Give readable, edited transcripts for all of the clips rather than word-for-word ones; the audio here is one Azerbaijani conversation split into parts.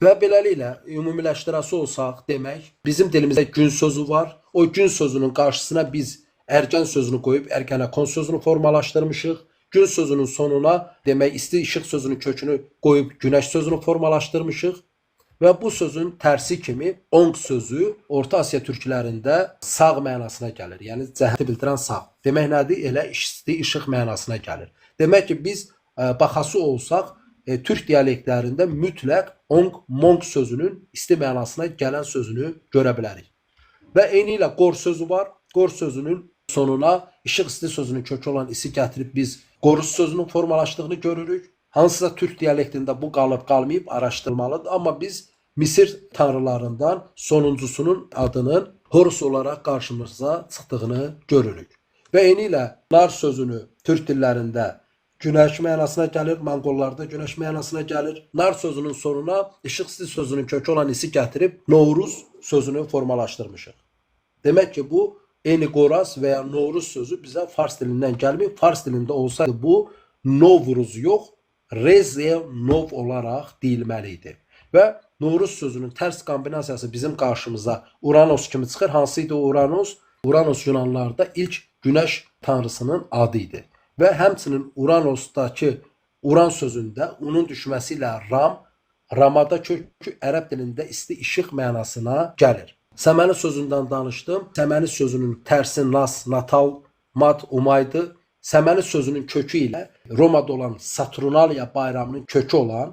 Və beləliklə ümumiləşdirəsi olsaq, demək, bizim dilimizdə gün sözü var. O gün sözünün qarşısına biz ərgən sözünü qoyub ərgənəkon sözünü formalaşdırmışıq. Gün sözünün sonuna demək isti işıq sözünün kökünü qoyub günəş sözünü formalaşdırmışıq. Və bu sözün tərsi kimi onq sözü Orta Asiya türklərində sağ mənasına gəlir. Yəni cəhəti bildirən sağ. Demək nədir? Elə isti işıq mənasına gəlir. Demək ki, biz baxası olsaq türk dialektlərində mütləq onq, monq sözünün isti mənasına gələn sözünü görə bilərik. Və eyni ilə qor sözü var. Qor sözünün sonuna işıq isti sözünün kökü olan isi gətirib biz qorus sözünün formalaşdığını görürük. Hansısa türk dialektində bu qalıb qalmayıb araşdırılmalıdır. Amma biz Misir tanrılarından sonuncusunun adının Horus olaraq qarşımıza çıxdığını görürük. Və eyni ilə nar sözünü türk dillərində günəş mənasına gəlir, Monqollarda günəş mənasına gəlir. Nar sözünün sonuna işıq isti sözünün kökü olan isi gətirib Novruz sözünü formalaşdırmışıq. Demək ki, bu eyni Qoraz və ya Novruz sözü bizə fars dilindən gəlmir. Fars dilində olsaydı bu Novruz yox, Rezev Nov olaraq deyilməli idi. Və Novruz sözünün tərs kombinasiyası bizim qarşımıza Uranos kimi çıxır. Hansı idi Uranos? Uranos Yunanlarda ilk günəş tanrısının adı idi. Və həmçinin Uranosdakı Uran sözündə unun düşməsi ilə Ram, Ramada kökü ərəb dilində isti işıq mənasına gəlir. Səməni sözündən danışdım. Səməni sözünün tərsi Nas, Natal, Mat, Umaydı. Səməni sözünün kökü ilə Romada olan Saturnalia bayramının kökü olan,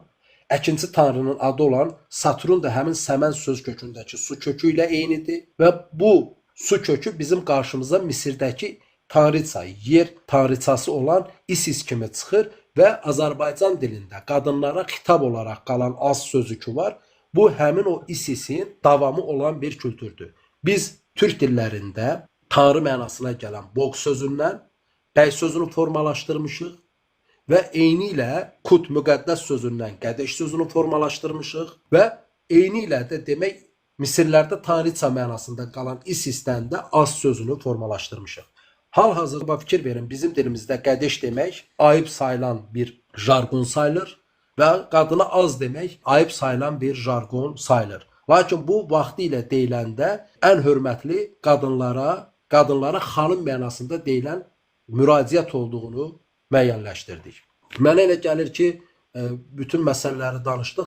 əkinci tanrının adı olan Saturn da həmin səmən söz kökündəki su kökü ilə eynidir. Və bu su kökü bizim qarşımıza Misirdəki tanrıça, yer tanrıçası olan Isis kimi çıxır və Azərbaycan dilində qadınlara xitab olaraq qalan az sözü var. Bu həmin o Isisin davamı olan bir kültürdür. Biz türk dillərində tanrı mənasına gələn Bog sözündən bəy sözünü formalaşdırmışıq və eyni ilə Kut müqəddəs sözündən Qədəş sözünü formalaşdırmışıq və eyni ilə də demək Misirlərdə tanrıça mənasında qalan Isisdən də az sözünü formalaşdırmışıq. Hal-hazırda fikir verin, bizim dilimizdə Qədəş demək ayıb sayılan bir jargon sayılır və qadına az demək ayıb sayılan bir jargon sayılır. Lakin bu vaxtı ilə deyiləndə ən hörmətli qadınlara xanım mənasında deyilən müraciət olduğunu müəyyənləşdirdik. Mənə elə gəlir ki, bütün məsələləri danışdıq.